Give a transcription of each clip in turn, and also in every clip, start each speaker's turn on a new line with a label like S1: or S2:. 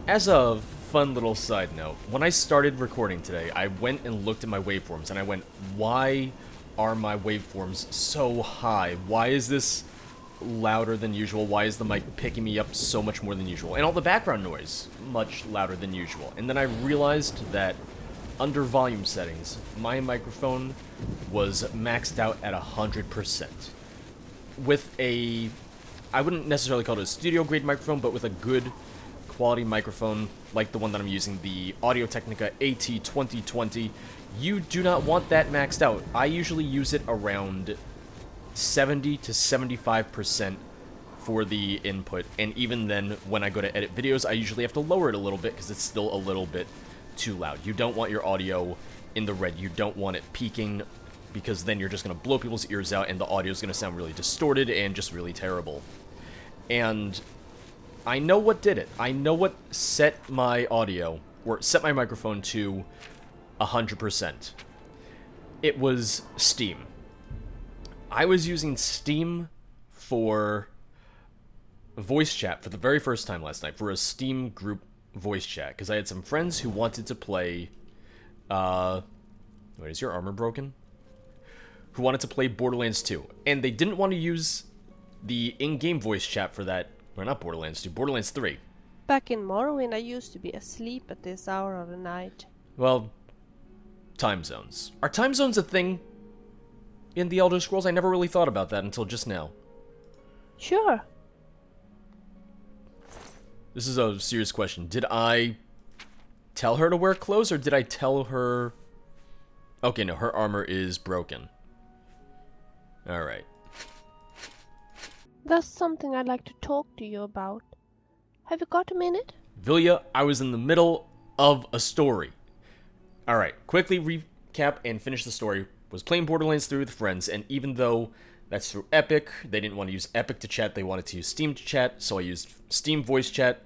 S1: As a fun little side note, when I started recording today, I went and looked at my waveforms, and I went, why are my waveforms so high? Why is this louder than usual? Why is the mic picking me up so much more than usual? And all the background noise, much louder than usual. And then I realized that under volume settings, my microphone was maxed out at 100%. With a, I wouldn't necessarily call it a studio grade microphone, but with a good quality microphone like the one that I'm using, the Audio-Technica AT2020, you do not want that maxed out. I usually use it around 70 to 75% for the input, and even then, when I go to edit videos, I usually have to lower it a little bit because it's still a little bit too loud. You don't want your audio in the red. You don't want it peaking, because then you're just going to blow people's ears out, and the audio is going to sound really distorted and just really terrible. And I know what did it. I know what set my audio, or set my microphone to 100%. It was Steam. I was using Steam for voice chat for the very first time last night, for a Steam group voice chat, because I had some friends who wanted to play, wait, is your armor broken? Who wanted to play Borderlands 2, and they didn't want to use the in-game voice chat for that. Or not Borderlands 2, Borderlands 3.
S2: Back in Morrowind, I used to be asleep at this hour of the night.
S1: Well, time zones. Are time zones a thing in the Elder Scrolls? I never really thought about that until just now.
S2: Sure.
S1: This is a serious question. Did I tell her to wear clothes, or did I tell her... Okay, no, her armor is broken. Alright.
S2: That's something I'd like to talk to you about. Have you got a minute?
S1: Vilya, I was in the middle of a story. Alright, quickly recap and finish the story. Was playing Borderlands 3 with friends, and even though that's through Epic, they didn't want to use Epic to chat, they wanted to use Steam to chat, so I used Steam voice chat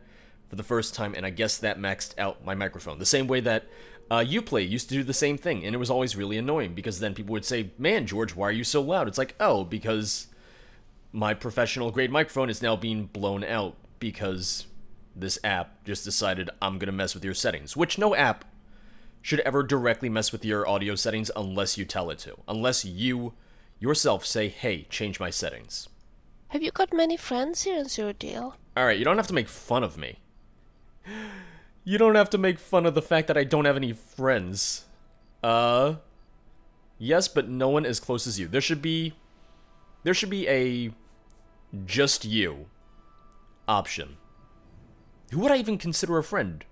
S1: for the first time, and I guess that maxed out my microphone. The same way that Uplay used to do the same thing, and it was always really annoying, because then people would say, man, George, why are you so loud? It's like, oh, because my professional grade microphone is now being blown out because this app just decided I'm gonna mess with your settings, which no app should ever directly mess with your audio settings unless you tell it to. Unless you yourself say, hey, change my settings.
S2: Have you got many friends here in Zurdale?
S1: Alright, you don't have to make fun of me. You don't have to make fun of the fact that I don't have any friends. Yes, but no one as close as you. There should be a just you option. Who would I even consider a friend?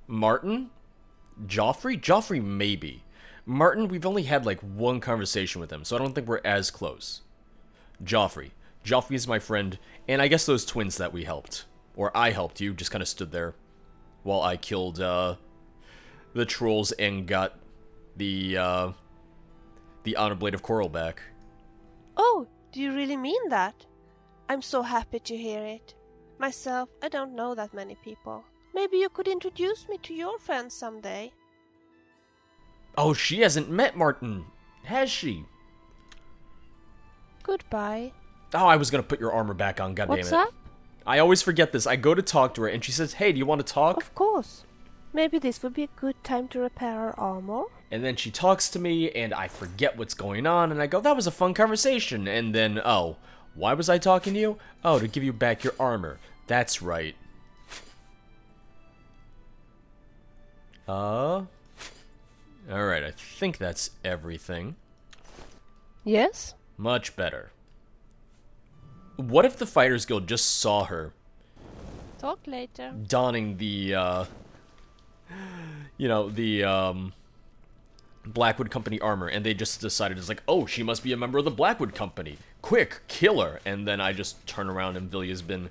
S1: Martin? Joffrey? Joffrey, maybe. Martin, we've only had like one conversation with him, so I don't think we're as close. Joffrey. Joffrey is my friend, and I guess those twins that we helped. Or I helped you, just kind of stood there while I killed, the trolls and got the Honor Blade of Coral back.
S2: Oh, do you really mean that? I'm so happy to hear it. Myself, I don't know that many people. Maybe you could introduce me to your friends someday.
S1: Oh, she hasn't met Martin, has she?
S2: Goodbye.
S1: Oh, I was gonna put your armor back on, goddammit.
S2: What's up?
S1: I always forget this. I go to talk to her, and she says, hey, do you want to talk?
S2: Of course. Maybe this would be a good time to repair our armor.
S1: And then she talks to me, and I forget what's going on, and I go, that was a fun conversation. And then, oh, why was I talking to you? Oh, to give you back your armor. That's right. Alright, I think that's everything.
S2: Yes?
S1: Much better. What if the Fighters Guild just saw her
S2: Talk later.
S1: donning the, Blackwood Company armor, and they just decided, it's like, oh, she must be a member of the Blackwood Company. Quick, kill her. And then I just turn around, and Vilya's been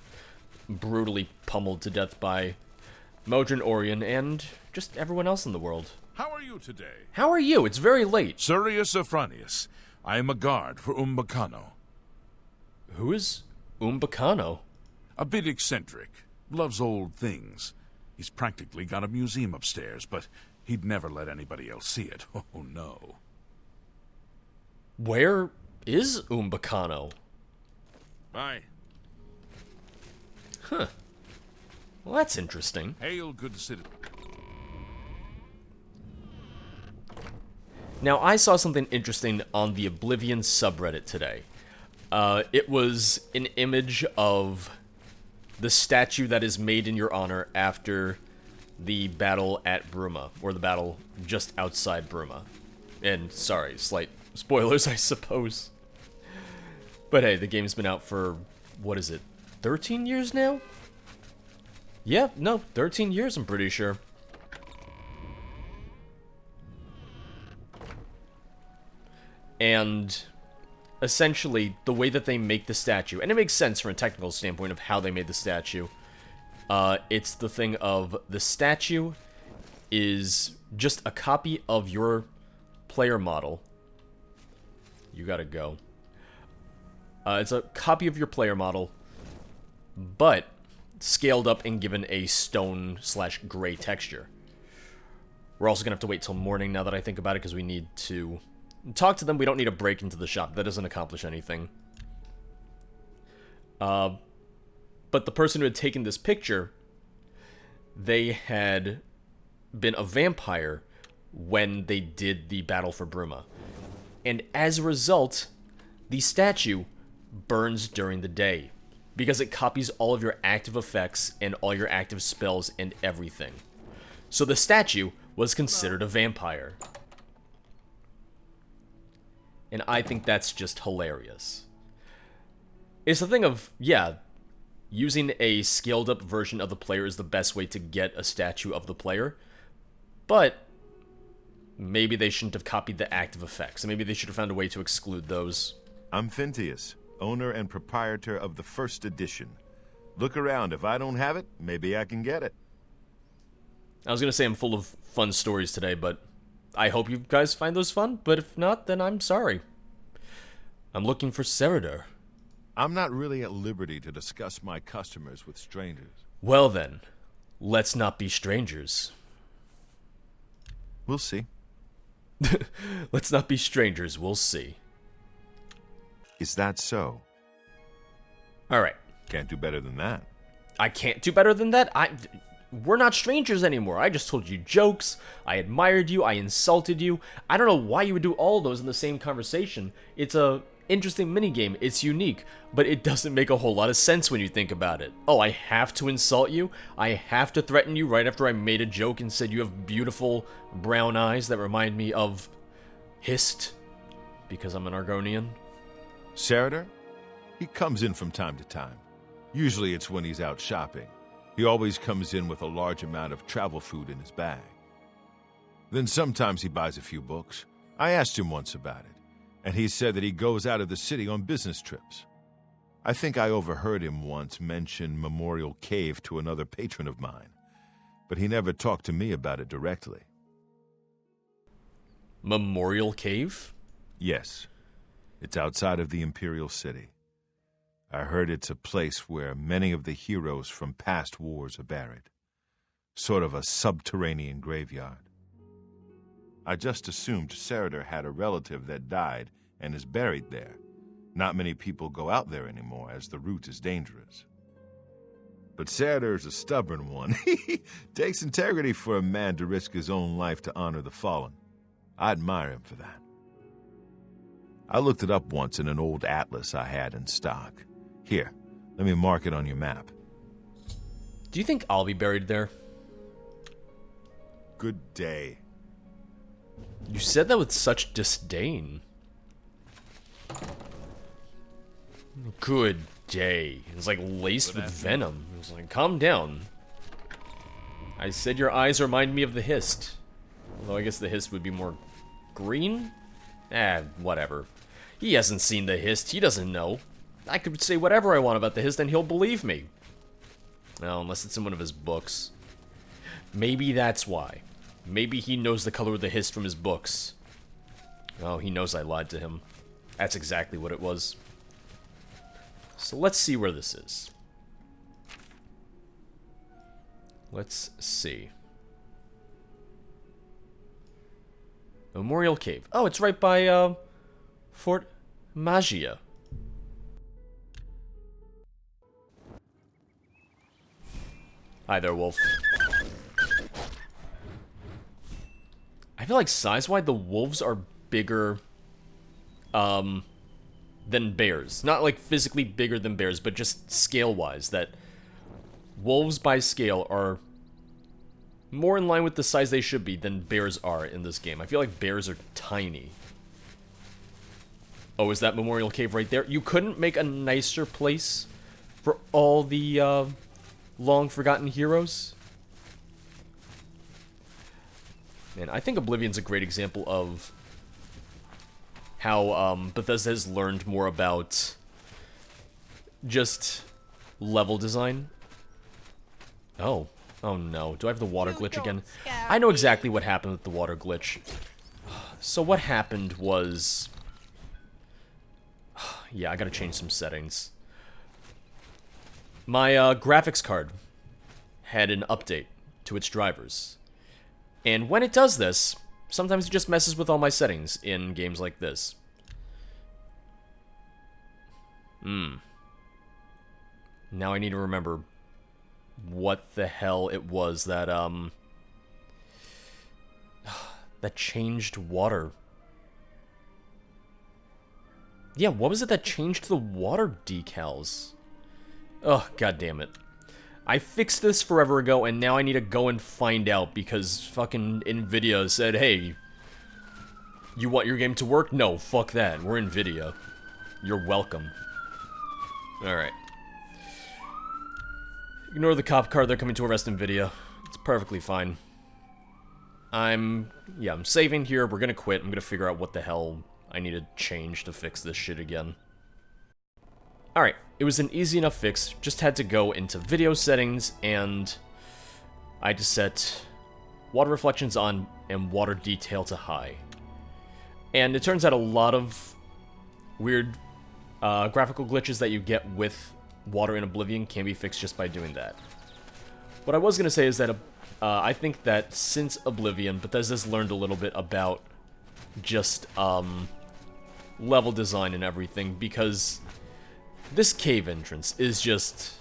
S1: brutally pummeled to death by Modron Orion and just everyone else in the world.
S3: How are you today?
S1: How are you? It's very late.
S3: Surius Afranius. I am a guard for Umbacano.
S1: Who is Umbacano?
S3: A bit eccentric. Loves old things. He's practically got a museum upstairs, but he'd never let anybody else see it. Oh, no.
S1: Where is Umbacano?
S3: Bye.
S1: Huh. Well, that's interesting.
S3: Hail, good citizen.
S1: Now, I saw something interesting on the Oblivion subreddit today. It was an image of the statue that is made in your honor after the battle at Bruma, or the battle just outside Bruma. And, sorry, slight spoilers, I suppose. But hey, the game's been out for, what is it, 13 years now? Yeah, no, 13 years, I'm pretty sure. And essentially, the way that they make the statue, and it makes sense from a technical standpoint of how they made the statue, it's the thing of the statue is just a copy of your player model. You gotta go. It's a copy of your player model, but scaled up and given a stone/gray texture. We're also gonna have to wait till morning now that I think about it, because we need to talk to them. We don't need to break into the shop. That doesn't accomplish anything. But the person who had taken this picture, they had been a vampire when they did the battle for Bruma. And as a result, the statue burns during the day, because it copies all of your active effects and all your active spells and everything. So the statue was considered a vampire. And I think that's just hilarious. It's the thing of, yeah, using a scaled up version of the player is the best way to get a statue of the player, but maybe they shouldn't have copied the active effects. Maybe they should have found a way to exclude those.
S4: I'm Fintius, owner and proprietor of the first edition. Look around. If I don't have it, maybe I can get it.
S1: I was going to say I'm full of fun stories today, but I hope you guys find those fun, but if not, then I'm sorry. I'm looking for Serador.
S4: I'm not really at liberty to discuss my customers with strangers.
S1: Well then, let's not be strangers.
S4: We'll see.
S1: Let's not be strangers, we'll see.
S4: Is that so?
S1: Alright.
S4: Can't do better than that.
S1: I can't do better than that? We're not strangers anymore. I just told you jokes, I admired you, I insulted you. I don't know why you would do all those in the same conversation. It's a interesting minigame, it's unique, but it doesn't make a whole lot of sense when you think about it. Oh, I have to insult you? I have to threaten you right after I made a joke and said you have beautiful brown eyes that remind me of Hist? Because I'm an Argonian?
S4: Serador? He comes in from time to time. Usually it's when he's out shopping. He always comes in with a large amount of travel food in his bag. Then sometimes he buys a few books. I asked him once about it, and he said that he goes out of the city on business trips. I think I overheard him once mention Memorial Cave to another patron of mine, but he never talked to me about it directly.
S1: Memorial Cave?
S4: Yes. It's outside of the Imperial City. I heard it's a place where many of the heroes from past wars are buried. Sort of a subterranean graveyard. I just assumed Serador had a relative that died and is buried there. Not many people go out there anymore, as the route is dangerous. But Serador's a stubborn one. Takes integrity for a man to risk his own life to honor the fallen. I admire him for that. I looked it up once in an old atlas I had in stock. Here, let me mark it on your map.
S1: Do you think I'll be buried there?
S4: Good day.
S1: You said that with such disdain. Good day. It's like laced with venom. It's like, calm down. I said your eyes remind me of the Hist. Although I guess the Hist would be more green? Whatever. He hasn't seen the Hist. He doesn't know. I could say whatever I want about the Hist and he'll believe me. Well, unless it's in one of his books. Maybe that's why. Maybe he knows the color of the Hist from his books. Oh, he knows I lied to him. That's exactly what it was. So let's see where this is. Let's see. Memorial Cave. Oh, it's right by, Fort Magia. Hi there, wolf. I feel like size-wise, the wolves are bigger, than bears. Not, like, physically bigger than bears, but just scale-wise, that wolves by scale are more in line with the size they should be than bears are in this game. I feel like bears are tiny. Oh, is that Memorial Cave right there? You couldn't make a nicer place for all the, long-forgotten heroes? Man, I think Oblivion's a great example of how, Bethesda has learned more about just level design. Oh. Oh no. Do I have the water glitch again? I know exactly what happened with the water glitch. So what happened was... Yeah, I gotta change some settings. My graphics card had an update to its drivers. And when it does this, sometimes it just messes with all my settings in games like this. Now I need to remember what the hell it was that, that changed water. Yeah, what was it that changed the water decals? Oh, god damn it. I fixed this forever ago, and now I need to go and find out, because fucking NVIDIA said, hey, you want your game to work? No, fuck that. We're NVIDIA. You're welcome. Alright. Ignore the cop car, they're coming to arrest NVIDIA. It's perfectly fine. I'm saving here, we're gonna quit, I'm gonna figure out what the hell I need to change to fix this shit again. Alright, it was an easy enough fix, just had to go into video settings, and I had to set water reflections on and water detail to high. And it turns out a lot of weird graphical glitches that you get with water in Oblivion can be fixed just by doing that. What I was going to say is that I think that since Oblivion, Bethesda's learned a little bit about just level design and everything, because this cave entrance is just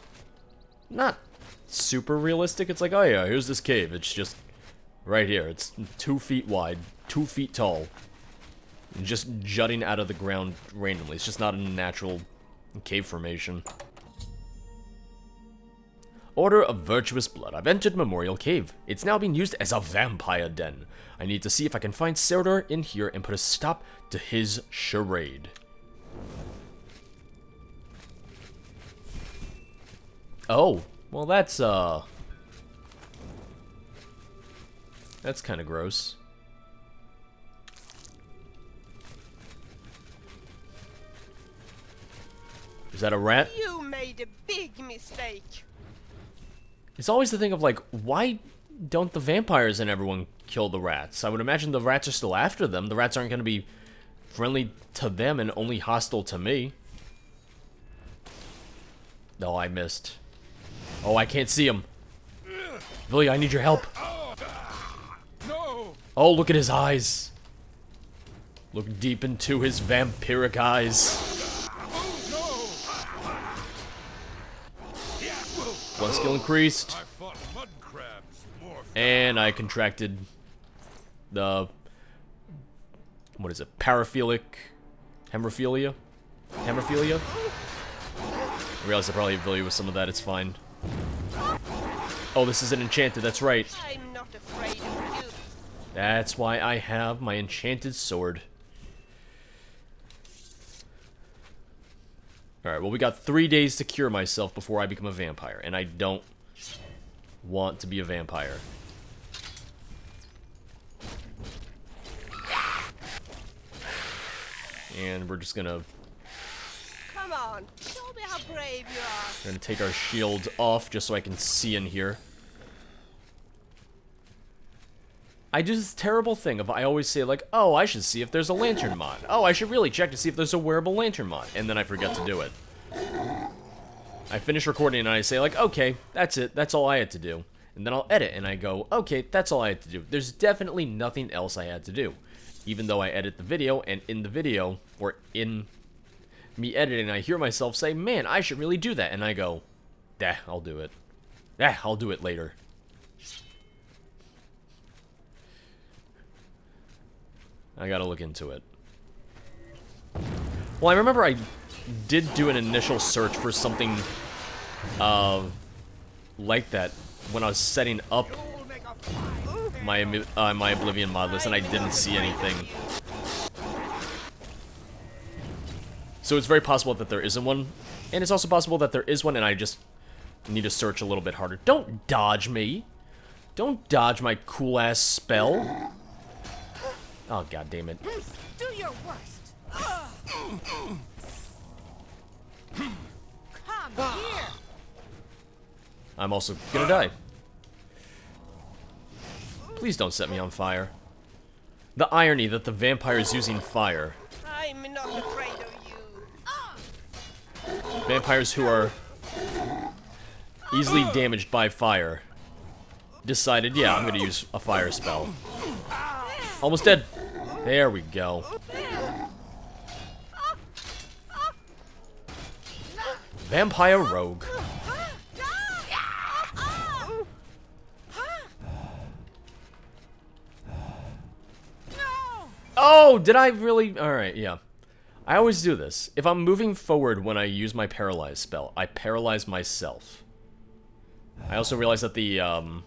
S1: not super realistic. It's like, oh yeah, here's this cave. It's just right here. It's 2 feet wide, 2 feet tall, and just jutting out of the ground randomly. It's just not a natural cave formation. Order of Virtuous Blood. I've entered Memorial Cave. It's now being used as a vampire den. I need to see if I can find Serdar in here and put a stop to his charade. Oh, well that's kind of gross. Is that a rat?
S2: You made a big mistake.
S1: It's always the thing of, like, why don't the vampires and everyone kill the rats? I would imagine the rats are still after them. The rats aren't going to be friendly to them and only hostile to me. No, I missed. Oh, I can't see him. Villy, I need your help. Oh, look at his eyes. Look deep into his vampiric eyes. Blood skill increased. And I contracted the... what is it? Paraphilic... hemorrhophilia? Hemorrhophilia? I realize I probably have Villy with some of that, it's fine. Oh, this is an enchanted, that's right.
S2: I'm not afraid of you.
S1: That's why I have my enchanted sword. Alright, well we got 3 days to cure myself before I become a vampire, and I don't want to be a vampire. And we're just gonna...
S2: Come on, show me how brave you are.
S1: We're gonna take our shield off just so I can see in here. I do this terrible thing of I always say like, oh, I should see if there's a lantern mod. Oh, I should really check to see if there's a wearable lantern mod. And then I forget to do it. I finish recording and I say like, okay, that's it. That's all I had to do. And then I'll edit and I go, okay, that's all I had to do. There's definitely nothing else I had to do. Even though I edit the video, and in the video, or in me editing, I hear myself say, man, I should really do that. And I go, I'll do it. I'll do it later. I gotta look into it. Well, I remember I did do an initial search for something like that when I was setting up my my Oblivion mod list, and I didn't see anything. So it's very possible that there isn't one, and it's also possible that there is one, and I just need to search a little bit harder. Don't dodge me! Don't dodge my cool-ass spell! Oh, god damn it.
S5: Do your worst. Come here.
S1: I'm also gonna die. Please don't set me on fire. The irony that the vampire is using fire.
S2: I'm not afraid of you.
S1: Vampires who are easily damaged by fire decided, yeah, I'm gonna use a fire spell. Almost dead. There we go. Vampire rogue. Oh, did I really? Alright, yeah. I always do this. If I'm moving forward when I use my paralyze spell, I paralyze myself. I also realized that the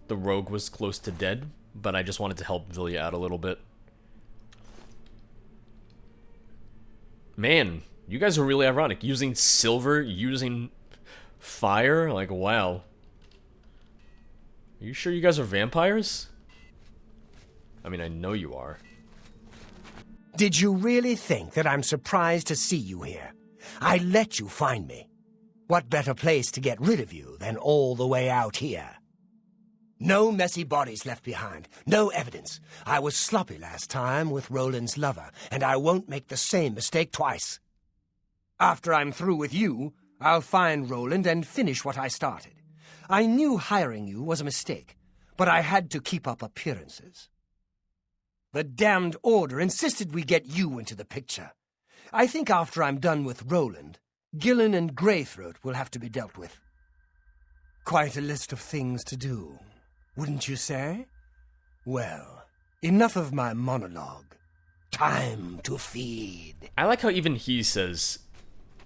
S1: rogue was close to dead, but I just wanted to help Vilya out a little bit. Man, you guys are really ironic. Using silver, using fire? Like, wow. Are you sure you guys are vampires? I mean, I know you are.
S6: Did you really think that I'm surprised to see you here? I let you find me. What better place to get rid of you than all the way out here? No messy bodies left behind, no evidence. I was sloppy last time with Roland's lover, and I won't make the same mistake twice. After I'm through with you, I'll find Roland and finish what I started. I knew hiring you was a mistake, but I had to keep up appearances. The damned Order insisted we get you into the picture. I think after I'm done with Roland, Gillen and Greythroat will have to be dealt with. Quite a list of things to do, wouldn't you say? Well, enough of my monologue. Time to feed.
S1: I like how even he says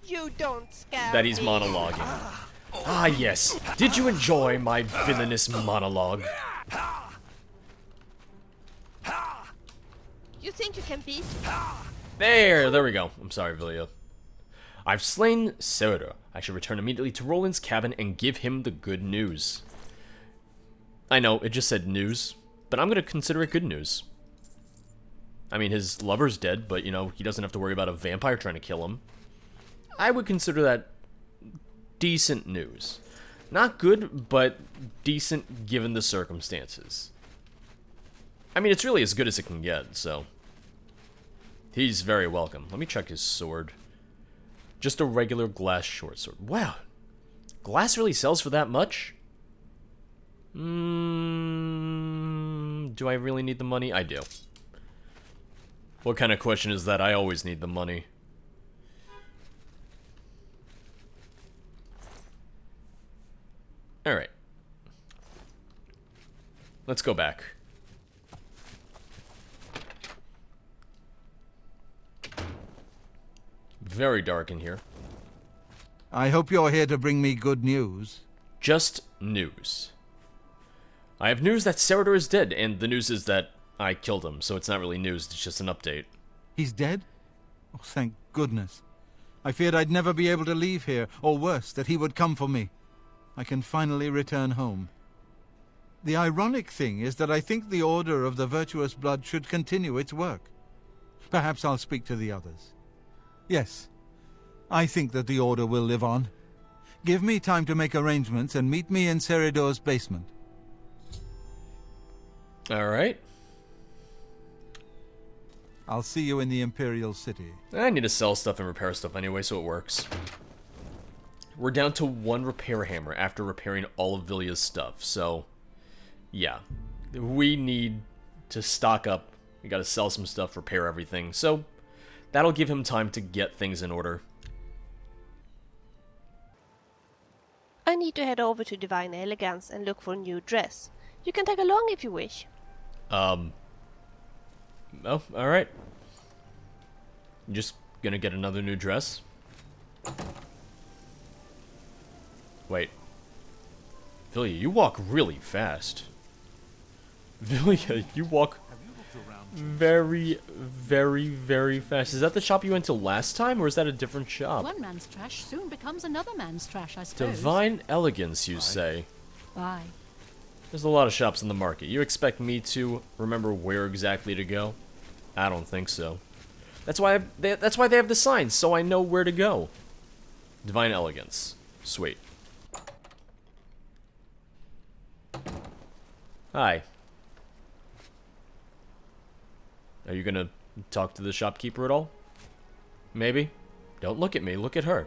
S2: You don't scare
S1: that he's
S2: me.
S1: monologuing. Ah, yes. Did you enjoy my villainous monologue?
S2: You think you can beat me?
S1: There we go. I'm sorry, Vilya. I've slain Seridor. I should return immediately to Roland's cabin and give him the good news. I know, it just said news, but I'm gonna consider it good news. I mean, his lover's dead, but, you know, he doesn't have to worry about a vampire trying to kill him. I would consider that decent news. Not good, but decent given the circumstances. I mean, it's really as good as it can get, so he's very welcome. Let me check his sword. Just a regular glass short sword. Wow. Glass really sells for that much? Do I really need the money? I do. What kind of question is that? I always need the money. Alright. Let's go back. Very dark in here.
S7: I hope you're here to bring me good news.
S1: Just news. I have news that Seridor is dead, and the news is that I killed him, so it's not really news, it's just an update.
S7: He's dead? Oh, thank goodness. I feared I'd never be able to leave here, or worse, that he would come for me. I can finally return home. The ironic thing is that I think the Order of the Virtuous Blood should continue its work. Perhaps I'll speak to the others. Yes, I think that the Order will live on. Give me time to make arrangements and meet me in Seridor's basement.
S1: Alright.
S7: I'll see you in the Imperial City.
S1: I need to sell stuff and repair stuff anyway, so it works. We're down to one repair hammer after repairing all of Vilya's stuff, so yeah. We need to stock up. We gotta sell some stuff, repair everything, so that'll give him time to get things in order.
S2: I need to head over to Divine Elegance and look for a new dress. You can tag along if you wish.
S1: Oh, alright. Just gonna get another new dress? Wait. Vilya, you walk really fast. Vilya, you walk very, very, very fast. Is that the shop you went to last time, or is that a different shop?
S5: One man's trash soon becomes another man's trash, I suppose.
S1: Divine Elegance, you say?
S5: Why?
S1: There's a lot of shops in the market. You expect me to remember where exactly to go? I don't think so. That's why they have the signs, so I know where to go. Divine Elegance. Sweet. Hi. Are you gonna talk to the shopkeeper at all? Maybe? Don't look at me, look at her.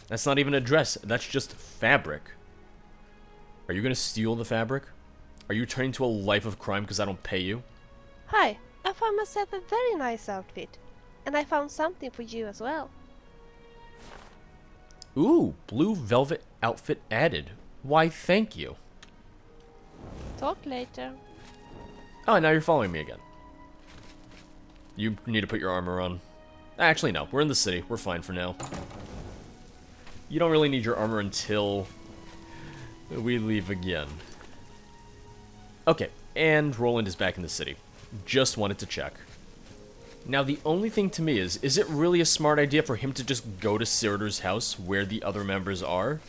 S1: That's not even a dress, that's just fabric. Are you gonna steal the fabric? Are you turning to a life of crime because I don't pay you?
S2: Hi, I found myself a very nice outfit. And I found something for you as well.
S1: Ooh, blue velvet outfit added. Why, thank you.
S2: Talk later.
S1: Oh, now you're following me again. You need to put your armor on. Actually, no. We're in the city. We're fine for now. You don't really need your armor until we leave again. Okay, and Roland is back in the city. Just wanted to check. Now, the only thing to me is it really a smart idea for him to just go to Cirider's house where the other members are?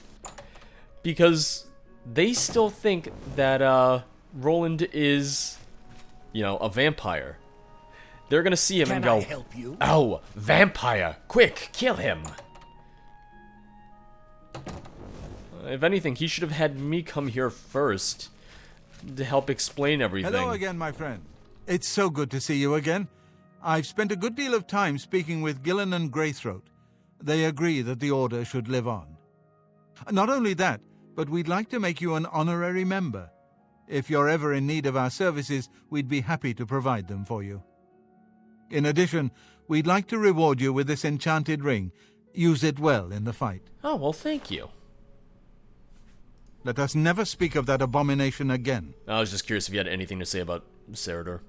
S1: Because they still think that, Roland is, you know, a vampire. They're gonna see him and go,
S6: Can I help you?
S1: "Oh, vampire! Quick, kill him!" If anything, he should have had me come here first to help explain everything.
S7: Hello again, my friend. It's so good to see you again. I've spent a good deal of time speaking with Gillen and Greythroat. They agree that the Order should live on. Not only that, but we'd like to make you an honorary member. If you're ever in need of our services, we'd be happy to provide them for you. In addition, we'd like to reward you with this enchanted ring. Use it well in the fight.
S1: Oh, well, thank you.
S7: Let us never speak of that abomination again.
S1: I was just curious if you had anything to say about Cirider.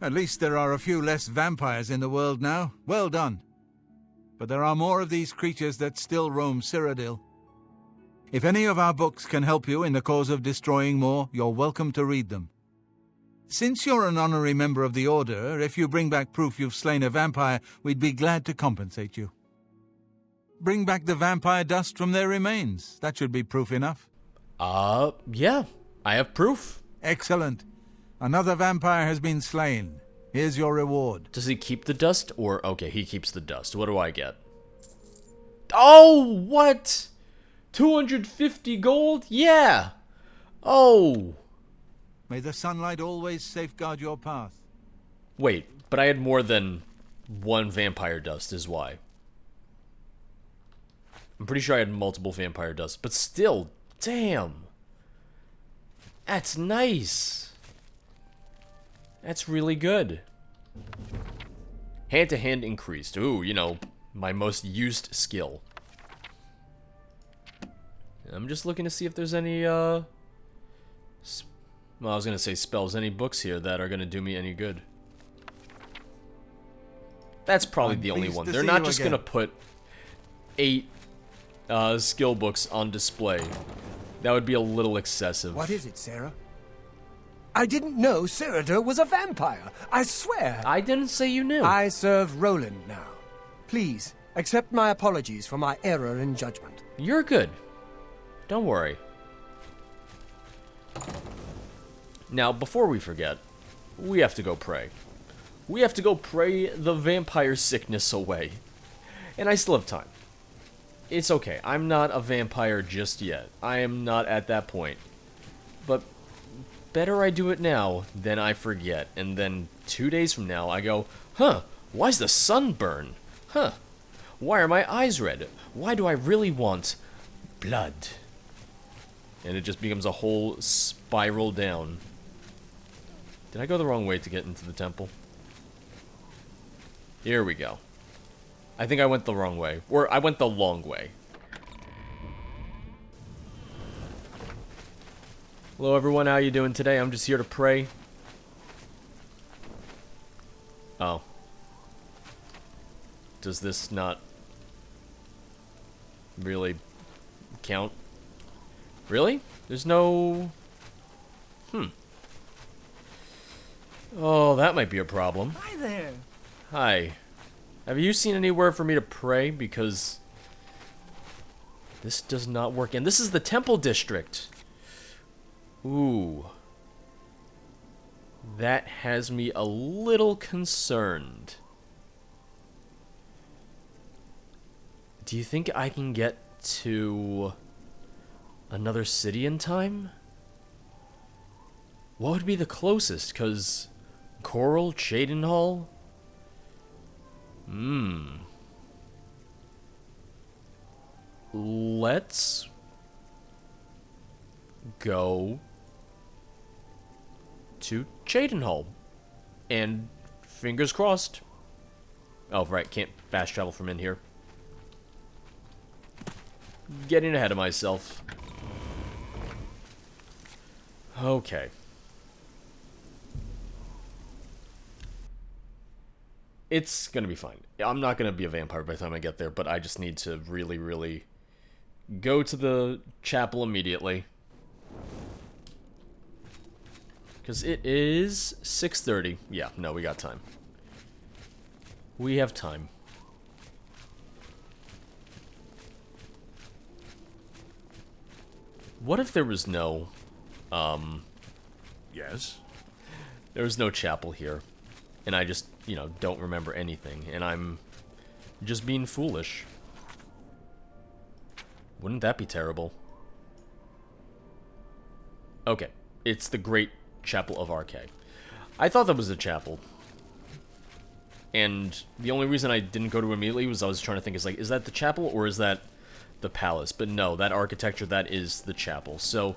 S7: At least there are a few less vampires in the world now. Well done. But there are more of these creatures that still roam Cyrodiil. If any of our books can help you in the cause of destroying more, you're welcome to read them. Since you're an honorary member of the Order, if you bring back proof you've slain a vampire, we'd be glad to compensate you. Bring back the vampire dust from their remains. That should be proof enough.
S1: Yeah. I have proof.
S7: Excellent. Another vampire has been slain. Here's your reward.
S1: Does he keep the dust? Or, okay, he keeps the dust. What do I get? Oh, what? 250 gold? Yeah. Oh.
S7: May the sunlight always safeguard your path.
S1: Wait, but I had more than one vampire dust is why. I'm pretty sure I had multiple vampire dust, but still, damn. That's nice. That's really good. Hand-to-hand increased. Ooh, you know, my most used skill. I'm just looking to see if there's any, well, I was gonna say spells, any books here that are gonna do me any good. That's probably
S7: I'm
S1: the only
S7: pleased
S1: one.
S7: to
S1: They're
S7: see
S1: not
S7: you
S1: just
S7: again.
S1: gonna put 8 skill books on display. That would be a little excessive.
S6: What is it, Sarah? I didn't know Cirider was a vampire. I swear.
S1: I didn't say you knew.
S6: I serve Roland now. Please, accept my apologies for my error in judgment.
S1: You're good. Don't worry. Now, before we forget, we have to go pray. We have to go pray the vampire sickness away. And I still have time. It's okay. I'm not a vampire just yet. I am not at that point. But better I do it now than I forget. And then 2 days from now, I go, huh, why's the sun burn? Huh, why are my eyes red? Why do I really want blood? And it just becomes a whole spiral down. Did I go the wrong way to get into the temple? Here we go. I think I went the wrong way. Or I went the long way. Hello everyone, how you doing today? I'm just here to pray. Oh. Does this not really count? Really? There's no... Oh, that might be a problem.
S8: Hi there.
S1: Hi. Have you seen anywhere for me to pray? Because this does not work. And this is the temple district. Ooh. That has me a little concerned. Do you think I can get to another city in time? What would be the closest? Because Coral, Cheydinhall? Let's go to Cheydinhall. And fingers crossed. Oh, right, can't fast travel from in here. Getting ahead of myself. Okay. It's gonna be fine. I'm not gonna be a vampire by the time I get there, but I just need to really, really go to the chapel immediately. Because it is 6:30. Yeah, no, we got time. We have time. What if there was no,
S3: Yes?
S1: there was no chapel here, and I just, don't remember anything, and I'm just being foolish? Wouldn't that be terrible? Okay, it's the Great Chapel of Arche. I thought that was a chapel, and the only reason I didn't go to it immediately was I was trying to think, is that the chapel, or is that the palace? But no, that architecture, that is the chapel. So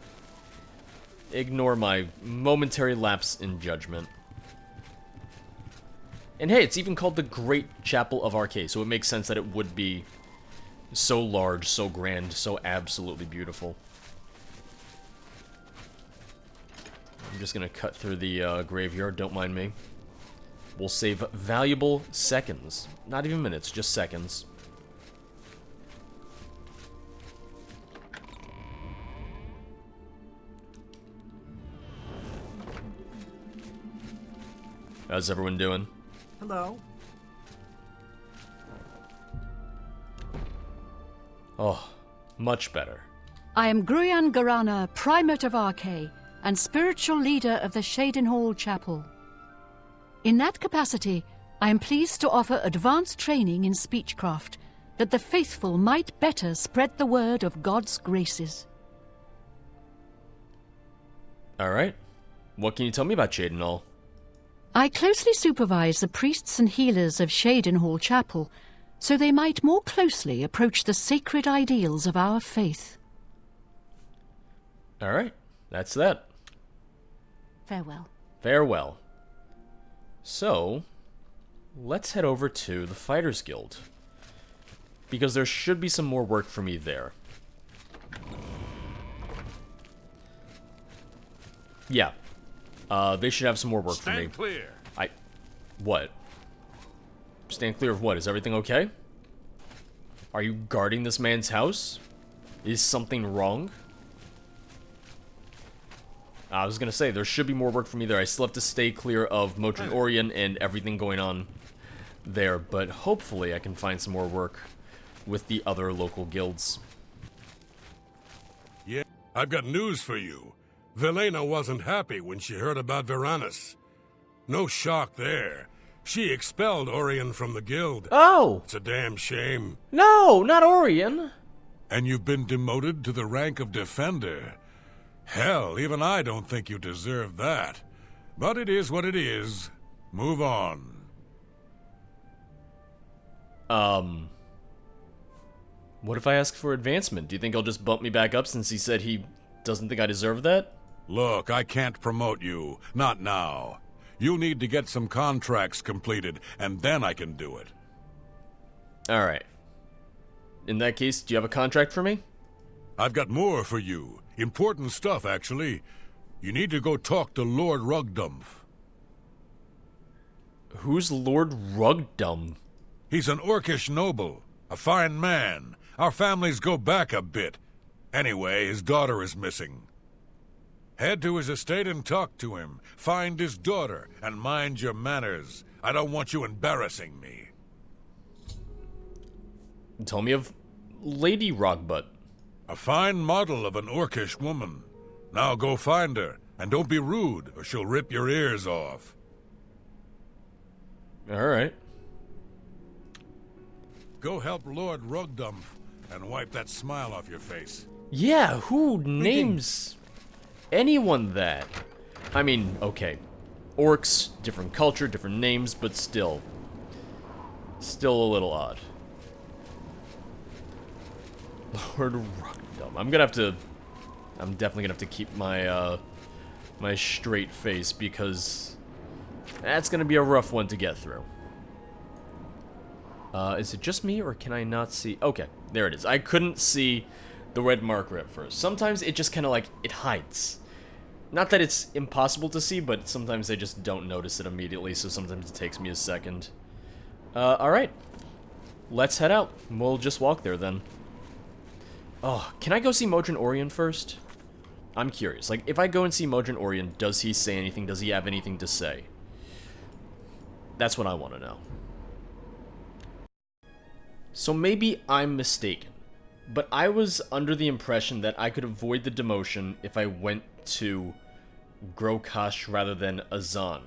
S1: ignore my momentary lapse in judgment. And hey, it's even called the Great Chapel of Arche, so it makes sense that it would be so large, so grand, so absolutely beautiful. I'm just gonna cut through the graveyard, don't mind me. We'll save valuable seconds. Not even minutes, just seconds. How's everyone doing?
S8: Hello.
S1: Oh, much better.
S5: I am Gruyan Garana, Primate of Arche, and spiritual leader of the Cheydinhall Chapel. In that capacity, I am pleased to offer advanced training in speechcraft, that the faithful might better spread the word of God's graces.
S1: Alright. What can you tell me about Cheydinhall?
S5: I closely supervise the priests and healers of Cheydinhall Chapel, so they might more closely approach the sacred ideals of our faith.
S1: Alright, that's that.
S5: Farewell.
S1: Farewell. So, let's head over to the Fighters Guild, because there should be some more work for me there. Yeah. They should have some more work for me.
S3: Stand clear.
S1: What? Stand clear of what? Is everything okay? Are you guarding this man's house? Is something wrong? I was gonna say, there should be more work for me there. I still have to stay clear of Motrin Orion and everything going on there, but hopefully I can find some more work with the other local guilds.
S9: Yeah, I've got news for you. Velena wasn't happy when she heard about Varanus. No shock there. She expelled Orion from the guild.
S1: Oh!
S9: It's a damn shame.
S1: No, not Orion!
S9: And you've been demoted to the rank of Defender. Hell, even I don't think you deserve that. But it is what it is. Move on.
S1: What if I ask for advancement? Do you think he'll just bump me back up since he said he doesn't think I deserve that?
S9: Look, I can't promote you. Not now. You'll need to get some contracts completed, and then I can do it.
S1: Alright. In that case, do you have a contract for me?
S9: I've got more for you. Important stuff, actually. You need to go talk to Lord Rugdumph.
S1: Who's Lord Rugdum?
S9: He's an Orcish noble, a fine man. Our families go back a bit. Anyway, his daughter is missing. Head to his estate and talk to him. Find his daughter, and mind your manners. I don't want you embarrassing me.
S1: Tell me of Lady Rockbutt.
S9: A fine model of an Orcish woman. Now go find her, and don't be rude, or she'll rip your ears off.
S1: Alright.
S9: Go help Lord Rugdumph, and wipe that smile off your face.
S1: Yeah, who names anyone that? I mean, okay. Orcs, different culture, different names, but still. Still a little odd. Lord Rugdum. I'm definitely gonna have to keep my, my straight face, because that's gonna be a rough one to get through. Is it just me, or can I not see? Okay, there it is. I couldn't see the red marker at first. Sometimes it just kind of like, it hides. Not that it's impossible to see, but sometimes I just don't notice it immediately, so sometimes it takes me a second. Alright. Let's head out. We'll just walk there then. Oh, can I go see Modron Orion first? I'm curious. Like, if I go and see Modron Orion, does he say anything? Does he have anything to say? That's what I want to know. So maybe I'm mistaken, but I was under the impression that I could avoid the demotion if I went to Grokash rather than Azan.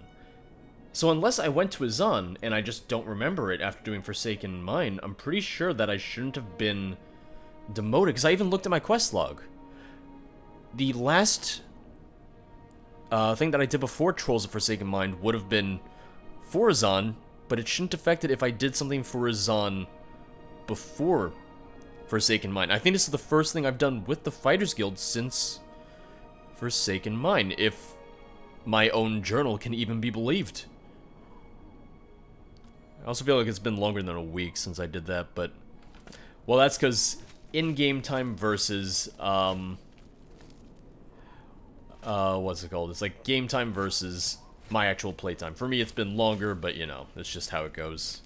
S1: So unless I went to Azan, and I just don't remember it after doing Forsaken Mine, I'm pretty sure that I shouldn't have been demoted, because I even looked at my quest log. The last thing that I did before Trolls of Forsaken Mine would have been for Azan, but it shouldn't affect it if I did something for Azan before Forsaken Mine. I think this is the first thing I've done with the Fighters Guild since Forsaken Mine, if my own journal can even be believed. I also feel like it's been longer than a week since I did that, but... well, that's because in-game time versus, what's it called? It's like game time versus my actual playtime. For me, it's been longer, but, you know, it's just how it goes.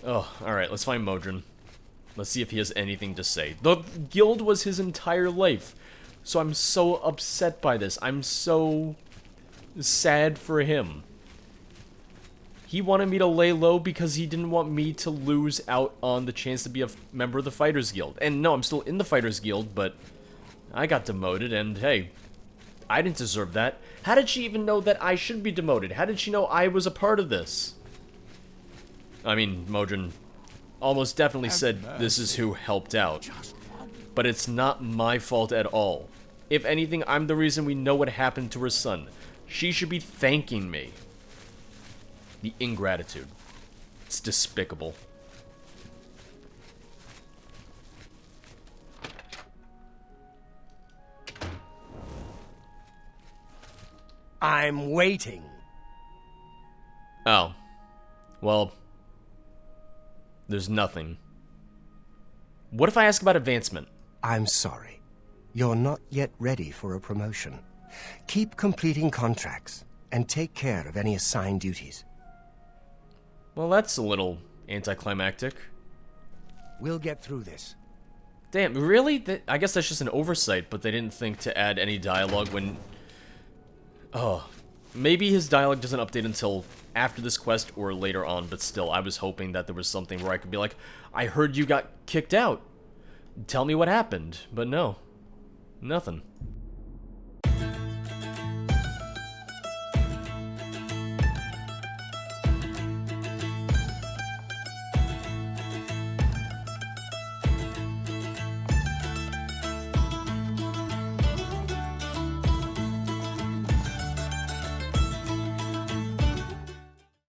S1: Oh, alright, let's find Modron. Let's see if he has anything to say. The guild was his entire life, so I'm so upset by this. I'm so sad for him. He wanted me to lay low because he didn't want me to lose out on the chance to be a member of the Fighters Guild. And no, I'm still in the Fighters Guild, but I got demoted, and hey, I didn't deserve that. How did she even know that I should be demoted? How did she know I was a part of this? I mean, Modron almost definitely said this is who helped out. But it's not my fault at all. If anything, I'm the reason we know what happened to her son. She should be thanking me. The ingratitude. It's despicable.
S6: I'm waiting.
S1: Oh. Well, there's nothing. What if I ask about advancement?
S6: I'm sorry. You're not yet ready for a promotion. Keep completing contracts, and take care of any assigned duties.
S1: Well, that's a little anticlimactic.
S6: We'll get through this.
S1: Damn, really? I guess that's just an oversight, but they didn't think to add any dialogue when... oh. Maybe his dialogue doesn't update until after this quest or later on, but still, I was hoping that there was something where I could be like, I heard you got kicked out. Tell me what happened. But no. Nothing.